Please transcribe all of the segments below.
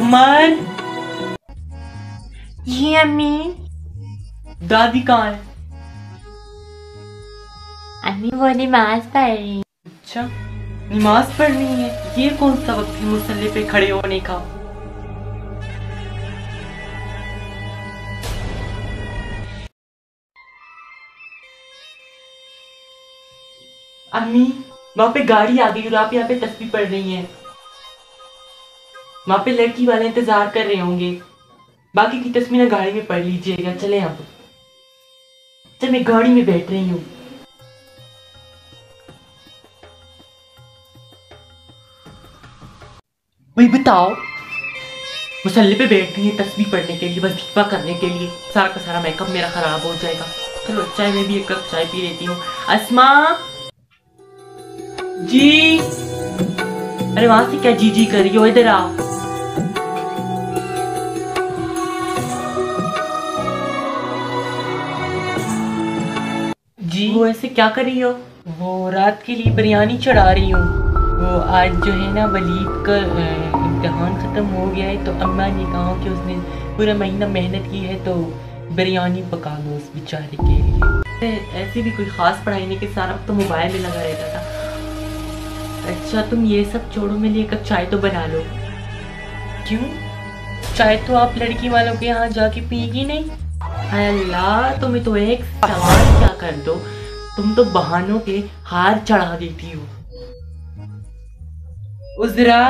अमन, ये अम्मी। दादी कहाँ है? अम्मी वो नमाज पढ़ रही। अच्छा, नमाज पढ़नी है? ये कौन सा वक्त है मुसल्ले पे खड़े होने का? अम्मी, वहाँ पे गाड़ी आ गई और आप यहाँ पे तस्बीह पढ़ रही हैं। वहाँ पे लड़की वाले इंतजार कर रहे होंगे। बाकी की तस्वीरें गाड़ी में पढ़ लीजिएगा। चले आप। चल, मैं गाड़ी में बैठ रही हूँ। वही बताओ, मुसल्ले पे बैठ रही है तस्बीह पढ़ने के लिए, वजीफा करने के लिए। सारा का सारा मेकअप मेरा खराब हो जाएगा। चलो चाय में भी एक कप चाय पी लेती हूँ। अस्मा जी, अरे वहां से क्या जी जी कर रही हो? इधर आओ। जी, वो ऐसे क्या कर रही हो? वो रात के लिए बिरयानी चढ़ा रही हूँ। वो आज जो है ना, वलीद का इम्तिहान ख़त्म हो गया है, तो अम्मा ने कहा कि उसने पूरा महीना मेहनत की है, तो बिरयानी पका दो उस बेचारे के लिए। ऐसी भी कोई ख़ास पढ़ाई नहीं कि सारा तो मोबाइल में लगा रहता था। अच्छा, तुम ये सब छोड़ो, मेरे लिए एक कप चाय तो बना लो। क्यों? चाय तो आप लड़की वालों के यहाँ जाके पिएगी नहीं? अल्लाह, तुम्हें तो एक सवाल क्या कर दो, तुम तो बहानों के हार चढ़ा देती हो। उजरा,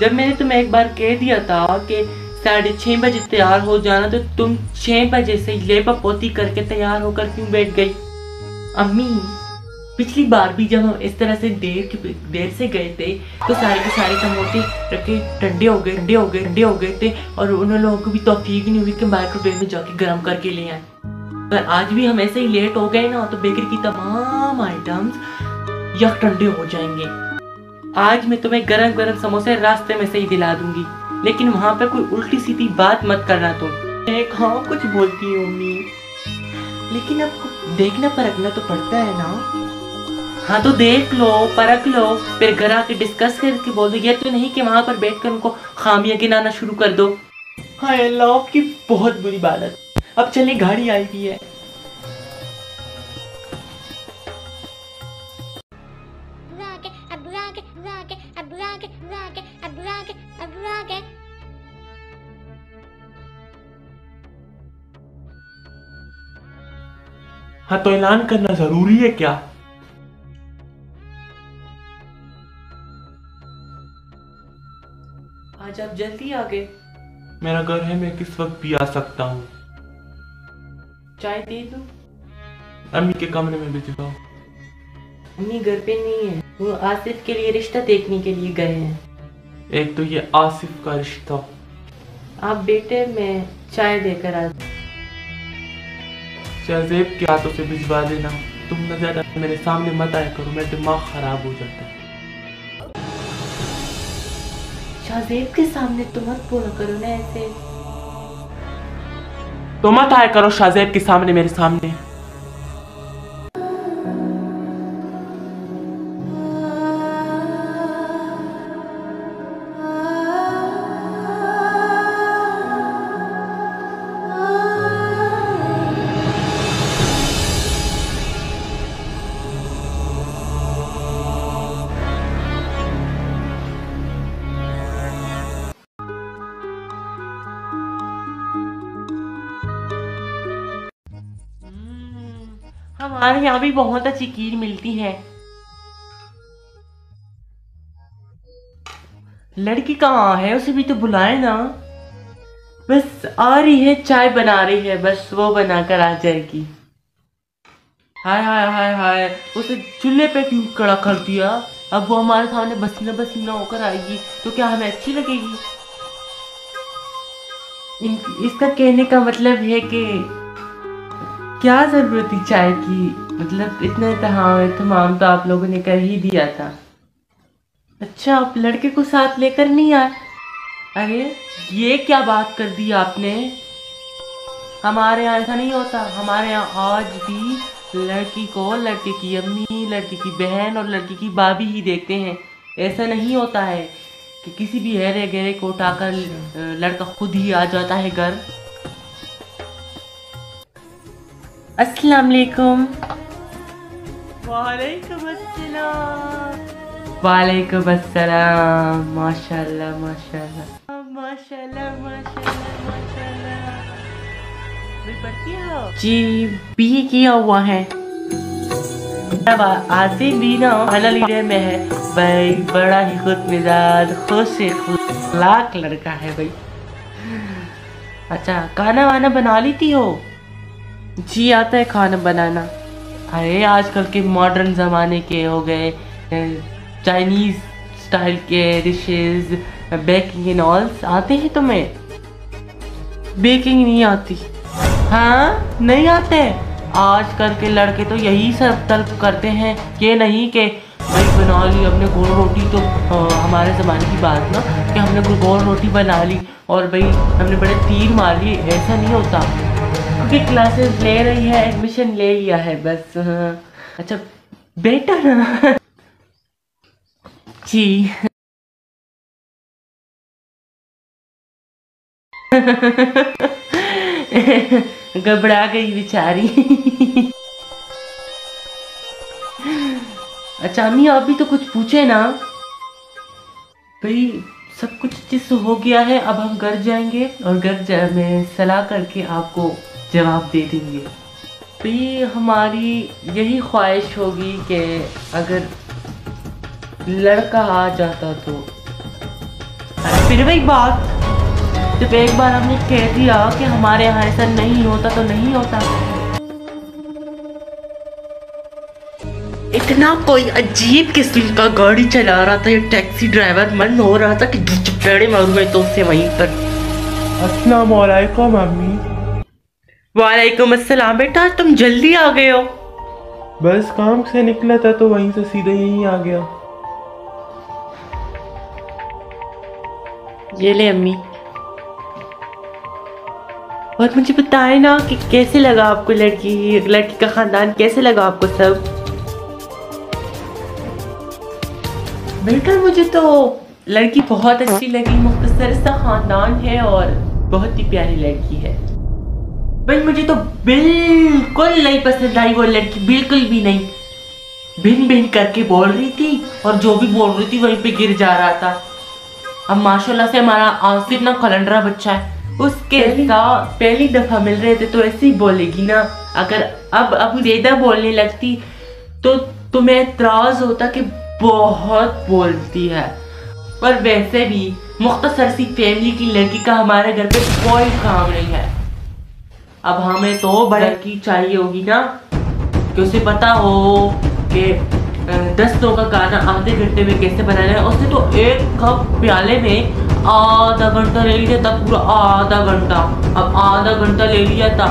जब मैंने तुम्हें एक बार कह दिया था कि 6:30 बजे तैयार हो जाना, तो तुम 6 बजे से लेपा पोती करके तैयार होकर क्यों बैठ गई? अम्मी, पिछली बार भी जब हम इस तरह से देर से गए थे, तो सारे के सारे टमाटे रखे ठंडे हो गए थे, और उन लोगों को भी तौफीक नहीं हुई कि माइक्रोवेव में जाके गर्म करके ले आए। पर आज भी हम ऐसे ही लेट हो गए ना, तो बेकरी की तमाम आइटम्स यक ठंडे हो जाएंगे। आज मैं तुम्हें गरम गरम समोसे रास्ते में से ही दिला दूंगी, लेकिन वहां पर कोई उल्टी सीधी बात मत करना तुम। हाँ, कुछ बोलती हूँ अम्मी, लेकिन अब देखना परखना तो पड़ता है ना। हाँ तो देख लो, परख लो, फिर घर आके डिस्कस करके बोल दो। ये तो नहीं कि वहां पर बैठकर उनको खामियां गिनाना शुरू कर दो। हाँ अल्लाह, आपकी बहुत बुरी बात है। अब चले, गाड़ी आई हुई है। हाँ तो ऐलान करना जरूरी है क्या? आज आप जल्दी आ गए। मेरा घर है, मैं किस वक्त भी आ सकता हूँ। चाय दे दो। अम्मी के कमरे में भिजवाओ। अम्मी घर पे नहीं है, वो आसिफ के लिए रिश्ता देखने के लिए गए हैं। एक तो ये आसिफ का रिश्ता। आप बेटे, मैं चाय देकर आ। शहजेब के हाथों से भिजवा देना। तुम न ज्यादा मेरे सामने मत आया करो, मेरा दिमाग खराब हो जाता है। शाहजेब के सामने तो मत बोला करो ना ऐसे। तो मत आया करो शाहजेब के सामने, मेरे सामने। हमारे यहाँ भी बहुत अच्छी खीर मिलती है। लड़की कहाँ है? उसे भी तो बुलाए ना। बस आ रही है, चाय बना रही है, बस वो बनाकर आ जाएगी। हाय हाय हाय हाय, उसे चूल्हे पे क्यों खड़ा कर दिया? अब वो हमारे सामने पसीना पसीना होकर आएगी तो क्या हमें अच्छी लगेगी? इसका कहने का मतलब है कि क्या जरूरत थी चाय की? मतलब इतना तमाम तो आप लोगों ने कर ही दिया था। अच्छा, आप लड़के को साथ लेकर नहीं आए? अरे ये क्या बात कर दी आपने? हमारे यहाँ ऐसा नहीं होता। हमारे यहाँ आज भी लड़की को लड़के की अम्मी, लड़के की बहन और लड़की की भाभी ही देखते हैं। ऐसा नहीं होता है। कि किसी भी हेरे गेरे को उठाकर लड़का खुद ही आ जाता है घर। अस्सलाम वालेकुम। वालेकुम अस्सलाम। वालेकुम अस्सलाम। माशाल्लाह माशाल्लाह माशाल्लाह माशाल्लाह माशाल्लाह। भी पढ़ती हो? जी बीए किया हुआ है। अब आसिफ भी ना खाना लीडर में है भाई, बड़ा ही खुद मिजाज खुश लाख लड़का है भाई। अच्छा खाना वाना बना लेती हो? जी आता है खाना बनाना। अरे आजकल के मॉडर्न ज़माने के हो गए चाइनीज़ स्टाइल के डिशेस, बेकिंग एंड ऑल आते हैं तुम्हें? बेकिंग नहीं आती? हाँ नहीं आते। आजकल के लड़के तो यही सब तलब करते हैं कि नहीं कि भाई बना ली हमने गोल रोटी। तो हमारे ज़माने की बात ना कि हमने गोल रोटी बना ली और भाई हमने बड़े तीर मार लिए, ऐसा नहीं होता। क्योंकि क्लासेस ले रही है, एडमिशन ले लिया है बस। अच्छा बेटा ना जी घबरा गई बेचारी। अच्छा अम्मी आप भी तो कुछ पूछे ना भाई। सब कुछ जिस हो गया है, अब हम घर जाएंगे और घर में सलाह करके आपको जवाब दे देंगे। भाई हमारी यही ख्वाहिश होगी कि अगर लड़का आ जाता तो। फिर वही बात, जब एक बार हमने कह दिया कि हमारे यहाँ ऐसा नहीं होता तो नहीं होता। इतना कोई अजीब किस्म का गाड़ी चला रहा था ये टैक्सी ड्राइवर, मन हो रहा था कि चपेड़े मारूं मैं तो उससे वहीं पर। अस्सलाम वालेकुम अम्मी। वालेकुम अस्सलाम। बेटा आज तुम जल्दी आ गए हो? बस काम से निकला था तो वहीं से सीधे यहीं आ गया। ये ले अम्मी। और मुझे बताए ना कि कैसे लगा आपको लड़की का खानदान कैसे लगा आपको सब? बेटा मुझे तो लड़की बहुत अच्छी लगी, मुख्तसर सा खानदान है और बहुत ही प्यारी लड़की है। भाई मुझे तो बिल्कुल नहीं पसंद आई वो लड़की, बिल्कुल भी नहीं। भिन भिन करके बोल रही थी और जो भी बोल रही थी वहीं पे गिर जा रहा था। अब माशाल्लाह से हमारा आसिफ ना कलंडरा बच्चा है, उसके साथ पहली दफा मिल रहे थे तो ऐसे ही बोलेगी ना। अगर अब रेदा बोलने लगती तो तुम्हें एतराज होता कि बहुत बोलती है। पर वैसे भी मुख्तसर सी फैमिली की लड़की का हमारे घर पे कोई काम नहीं है। अब हमें तो बड़ी लड़की चाहिए होगी ना कि उसे पता हो कि 10 लोगों का गाना आधे घंटे में कैसे बनाना है। उसने तो एक कप प्याले में आधा घंटा ले लिया था, पूरा आधा घंटा। अब आधा घंटा ले लिया था।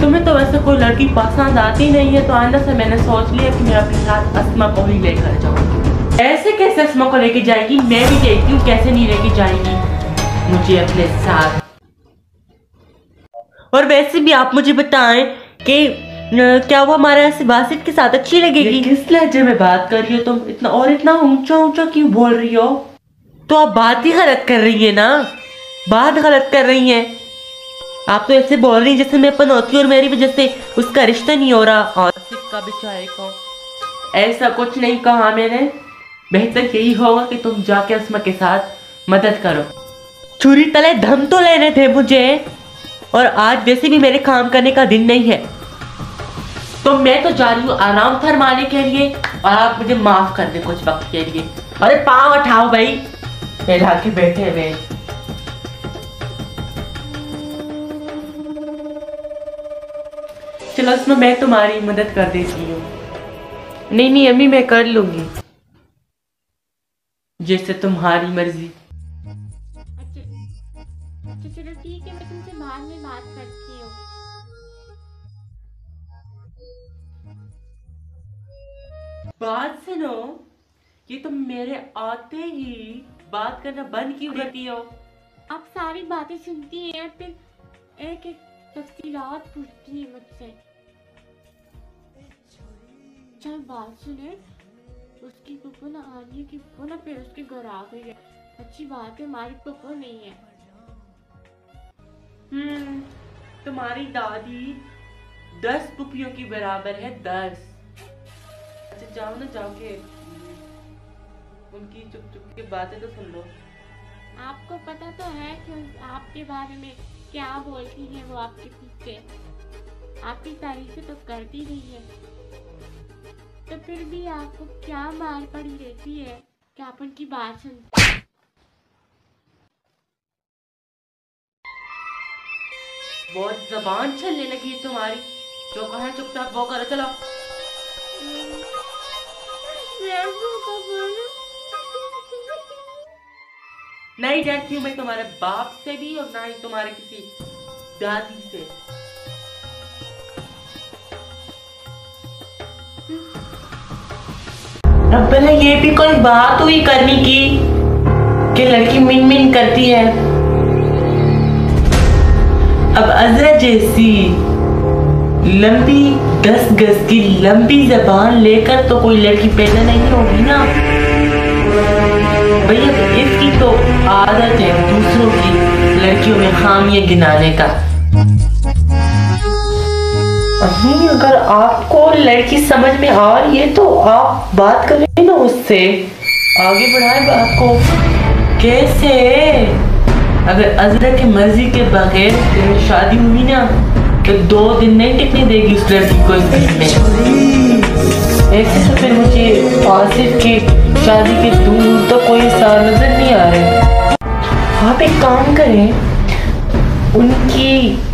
तुम्हें तो वैसे कोई लड़की पसंद आती नहीं है तो आइंदा से मैंने सोच लिया कि मैं अपने साथ अस्मा को ही लेकर जाऊंगी। ऐसे कैसे अस्मा को लेके जाएगी? मैं भी देखती हूँ कैसे नहीं लेके जाएंगी मुझे अपने साथ। और वैसे भी आप मुझे बताएं कि क्या वो हमारे यहाँ से बासित के साथ अच्छी लगेगी? किस लहजे में बात कर रही हो तुम? इतना ऊंचा ऊंचा क्यों बोल रही हो? तो आप बात ही गलत कर रही है ना, बात गलत कर रही हैं। आप तो ऐसे बोल रही हैं जैसे मैं पनौती और मेरी वजह से उसका रिश्ता नहीं हो रहा। आसिफ का बेचारे को ऐसा कुछ नहीं कहा मैंने। बेहतर यही होगा कि तुम जाके अस्मा के साथ मदद करो। छुरी तले धम तो लेने थे मुझे, और आज वैसे भी मेरे काम करने का दिन नहीं है तो मैं तो जा रही हूँ आराम फरमाने के लिए। और आप मुझे माफ कर दे कुछ वक्त के लिए। अरे पाँव उठाओ भाई, फैला के बैठे हुए। चलो इसमें मैं तुम्हारी मदद कर देती हूँ। नहीं अम्मी मैं कर लूंगी, जैसे तुम्हारी मर्जी। अच्छा चलो ठीक है, मैं तुमसे बाद में बात करती हूँ। बात सुनो, ये तुम मेरे आते ही बात करना बंद क्यों करती हो? आप सारी बातें सुनती हैं और फिर एक एक तफसीलात पूछती है मुझसे। चल बात सुने, उसकी फूफो ना आनी की फूफो ना फिर उसके घर आ गई है अच्छी बात है, हमारी पप्पो नहीं है। तुम्हारी दादी 10 पुपियों की बराबर है, 10। अच्छा जाओ ना, जाके उनकी चुप चुप के बातें तो सुन लो। आपको पता तो है कि आपके बारे में क्या बोलती है वो आपके पीछे। आपकी तारीफें तो करती रही है, तो फिर भी आपको क्या मार पड़ी रहती है कि आप उनकी बात सुनते। बहुत जबान चलने लगी है तुम्हारी। जो कहा है चुपचाप वो करो, चलो। नहीं डरती हूँ मैं तुम्हारे बाप से भी, और ना ही तुम्हारे किसी दादी से। रब्बना, ये भी कोई बात हुई करने की कि लड़की मिन मिन करती है। अब अजरा जैसी लंबी 10 गज की लंबी जबान लेकर तो कोई लड़की पैदा नहीं होगी ना भैया। इसकी तो आदत है दूसरों की लड़कियों में खामियां गिनाने का। अगर आपको लड़की समझ में आ रही है तो आप बात करें ना उससे, आगे बढ़ाएं बात को। कैसे? अगर अजरा की मर्जी के बगैर तेरी शादी हुई ना तो 2 दिन नहीं टिकने देगी उस लड़की को इस घर में। ऐसे तो फिर मुझे आसिफ की शादी के दूर तो कोई सार नजर नहीं आ रहे। आप एक काम करें, उनकी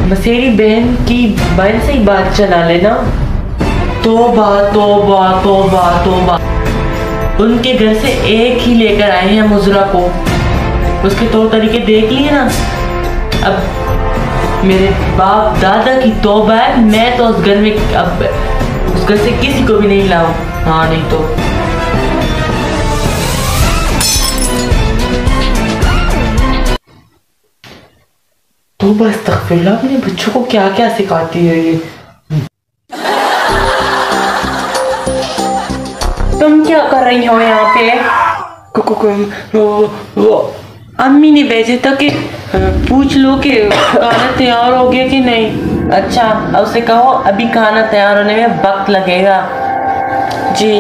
मसेरी बहन की बहन से ही बात चला लेना। तौबा तौबा तौबा तौबा। उनके घर से एक ही लेकर आए हैं मुजरा को, उसके तौर तरीके देख लिए ना। अब मेरे बाप दादा की तौबा है, मैं तो उस घर में अब उस घर से किसी को भी नहीं लाऊं। हाँ नहीं तो बस तकफिर अपने बच्चों को क्या क्या सिखाती है ये। तुम क्या कर रही हो यहाँ पे? वो अम्मी ने भेजे था कि पूछ लो कि खाना तैयार हो गया कि नहीं। अच्छा, अब उसे कहो अभी खाना तैयार होने में वक्त लगेगा। जी।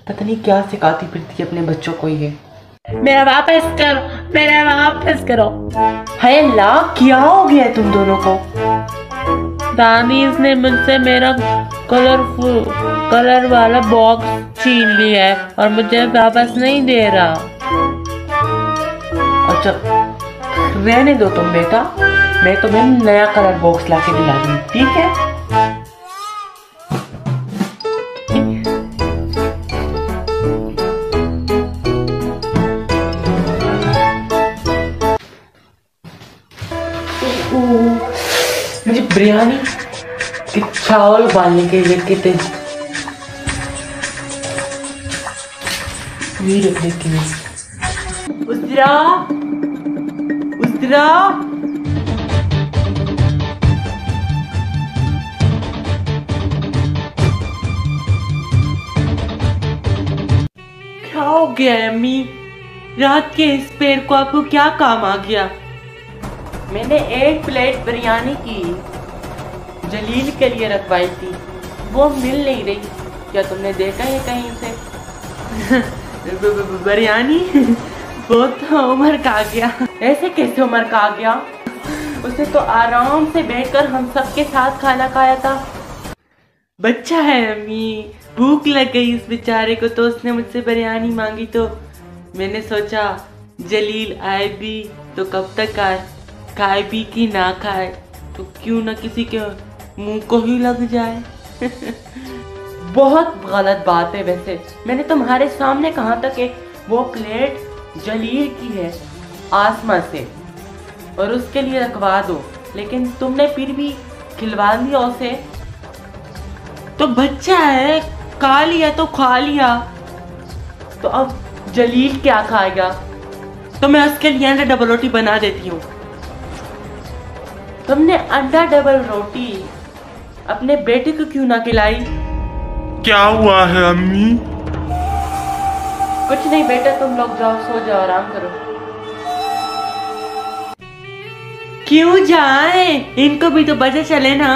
पता नहीं क्या सिखाती फिरती है अपने बच्चों को ये। मेरा वापस करो, मेरा वापस करो। है अल्लाह, क्या हो गया है तुम दोनों को? दादी, इसने मुझसे मेरा कलर वाला बॉक्स छीन लिया है और मुझे वापस नहीं दे रहा। अच्छा रहने दो तुम बेटा, मैं तुम्हें नया कलर बॉक्स लाके दिला दूंगी, ठीक है? मुझे बिरयानी के चावल उबालने के लिए कितने रख देती हूँ। उजरा उजरा, क्या हो गया है अम्मी? रात के इस पैर को आपको क्या काम आ गया? मैंने 1 प्लेट बिरयानी की जलील के लिए रखवाई थी, वो मिल नहीं रही। क्या तुमने देखा है कहीं से? बिरयानी वो तो उमर का आ गया। ऐसे कैसे उमर का आ गया? उसे तो आराम से बैठकर हम सबके साथ खाना खाया था। बच्चा है अम्मी, भूख लग गई इस बेचारे को तो उसने मुझसे बिरयानी मांगी, तो मैंने सोचा जलील आए भी तो कब तक आए, खाए भी कि ना खाए तो क्यों ना किसी के मुंह को ही लग जाए। बहुत गलत बात है वैसे। मैंने तुम्हारे सामने कहा था कि वो प्लेट जलील की है आसमां से और उसके लिए रखवा दो, लेकिन तुमने फिर भी खिलवा दिया उसे। तो बच्चा है, खा लिया तो खा लिया, तो अब जलील क्या खाएगा? तो मैं उसके लिए अंडा डबल रोटी बना देती हूँ। तुमने अंडा डबल रोटी अपने बेटे को क्यों ना खिलाई? क्या हुआ है अम्मी? कुछ नहीं बेटा, तुम लोग जाओ, सो जाओ, आराम करो। क्यों जाए? इनको भी तो पता चले ना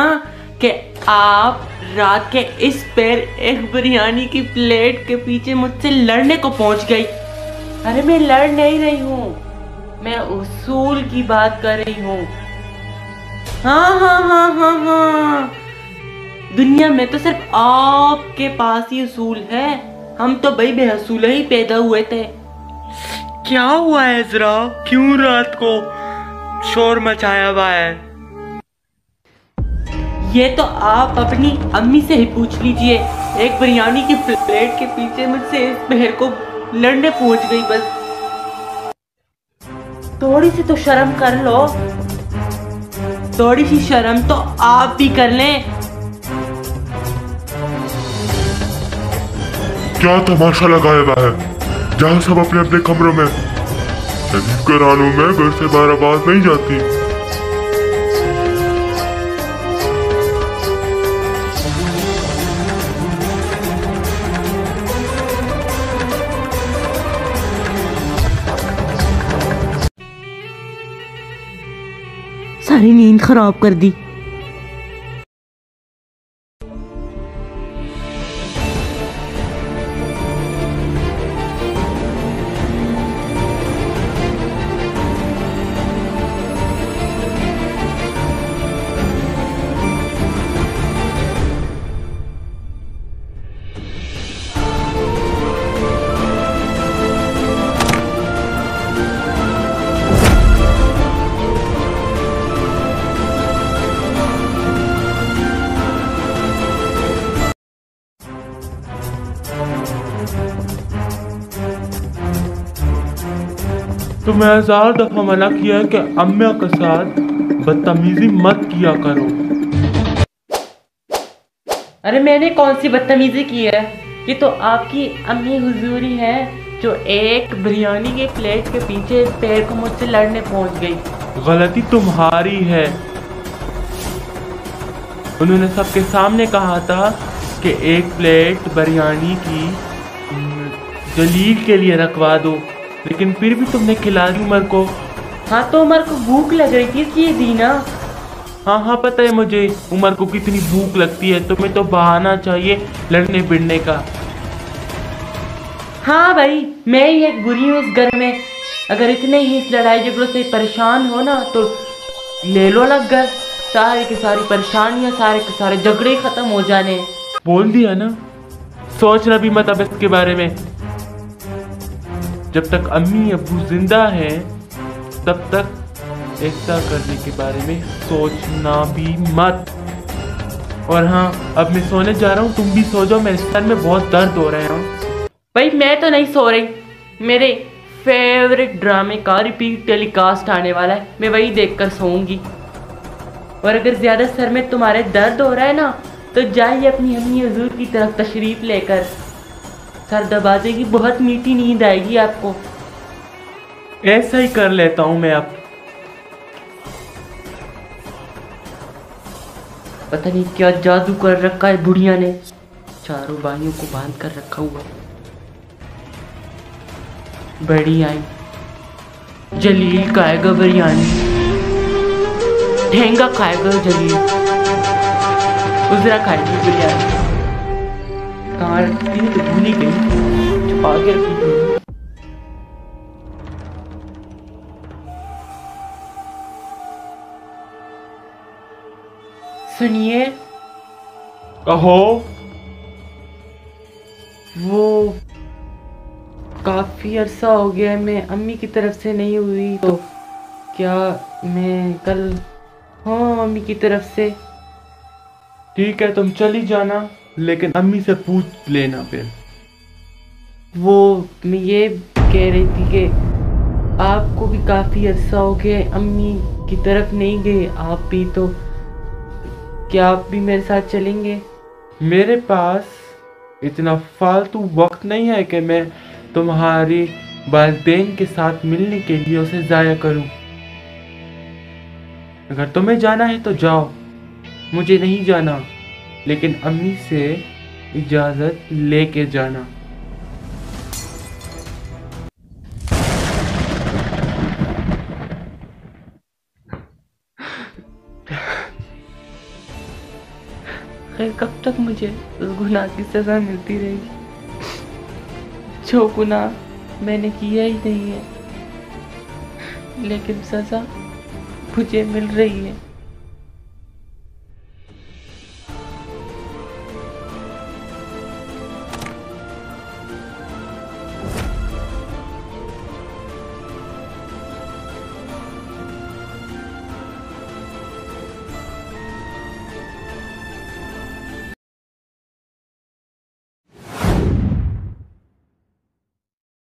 कि आप रात के इस पैर एक बिरयानी की प्लेट के पीछे मुझसे लड़ने को पहुंच गई। अरे मैं लड़ नहीं रही हूँ, मैं उसूल की बात कर रही हूँ। हाँ हाँ हाँ हाँ हाँ, दुनिया में तो सिर्फ आपके पास ही उसूल है, हम तो भाई बेअसूल ही पैदा हुए थे। क्या हुआ है जरा, क्यों रात को शोर मचाया हुआ है? ये तो आप अपनी अम्मी से ही पूछ लीजिए, एक बिरयानी की प्लेट के पीछे मुझसे इस बहर को लड़ने पहुंच गई। बस थोड़ी सी तो शर्म कर लो, थोड़ी सी शर्म तो आप भी कर लें। क्या तमाशा लगाया हुआ है? जहाँ सब अपने अपने कमरों में। नजीब करानों में घर से बाहर आवाज नहीं जाती। सारी नींद खराब कर दी। तो मैं 1000 दफा मना किया है कि अम्मा के साथ बदतमीजी मत किया करो। अरे मैंने कौन सी बदतमीजी की है? ये तो आपकी अम्मी हुजूरी है जो एक बिरयानी के प्लेट के पीछे इस पैर को मुझसे लड़ने पहुंच गई। गलती तुम्हारी है। उन्होंने सबके सामने कहा था कि एक प्लेट बिरयानी की जलील के लिए रखवा दो, लेकिन फिर भी तुमने खिला दी उमर को। हाँ तो उमर को भूख लग रही थी इसलिए दी ना। हाँ हाँ पता है मुझे उमर को कितनी भूख लगती है, तुम्हें तो बहाना चाहिए लड़ने भिड़ने का। हाँ भाई, मैं ही एक बुरी हूँ इस घर में। अगर इतने ही इस लड़ाई झगड़ों से परेशान हो ना तो ले लो अलग घर, सारी की सारी परेशानियां, सारे के सारे झगड़े खत्म हो जाने। बोल दिया ना, सोचना भी मत अब इसके बारे में। जब तक अम्मी अब्बू जिंदा हैं तब तक ऐसा करने के बारे में सोचना भी मत। और हाँ, अब मैं सोने जा रहा हूँ, तुम भी सो जाओ, मेरे सर में बहुत दर्द हो रहे हैं। भाई मैं तो नहीं सो रही, मेरे फेवरेट ड्रामे का रिपीट टेलीकास्ट आने वाला है, मैं वही देखकर सोऊंगी। और अगर ज्यादा सर में तुम्हारे दर्द हो रहा है ना तो जाइए अपनी अम्मी हुजूर की तरफ तशरीफ लेकर, सर दबा देगी, बहुत मीठी नींद आएगी आपको। ऐसा ही कर लेता हूँ मैं अब। पता नहीं क्या जादू कर रखा है बुढ़िया ने, चारों भाइयों को बांध कर रखा हुआ। बड़ी आई, जलील खाएगा बिरयानी, ठेंगा खाएगा जलील, उजरा खाएगी बिरयानी। कहाँ रखी थी तो भूल ही गई, छुपा के रखी थी। सुनिए, कहो। वो काफी अरसा हो गया मैं अम्मी की तरफ से नहीं हुई, तो क्या मैं कल हाँ अम्मी की तरफ से। ठीक है तुम चली जाना, लेकिन अम्मी से पूछ लेना फिर। वो मैं ये कह रही थी कि आपको भी काफी अरसा हो गया अम्मी की तरफ नहीं गए आप भी, तो क्या आप भी मेरे साथ चलेंगे? मेरे पास इतना फालतू वक्त नहीं है कि मैं तुम्हारी वालिदैन के साथ मिलने के लिए उसे ज़ाया करूं। अगर तुम्हें जाना है तो जाओ, मुझे नहीं जाना, लेकिन अम्मी से इजाज़त लेके जाना। आखिर कब तक मुझे उस गुनाह की सज़ा मिलती रहेगी जो गुनाह मैंने किया ही नहीं है, लेकिन सज़ा मुझे मिल रही है।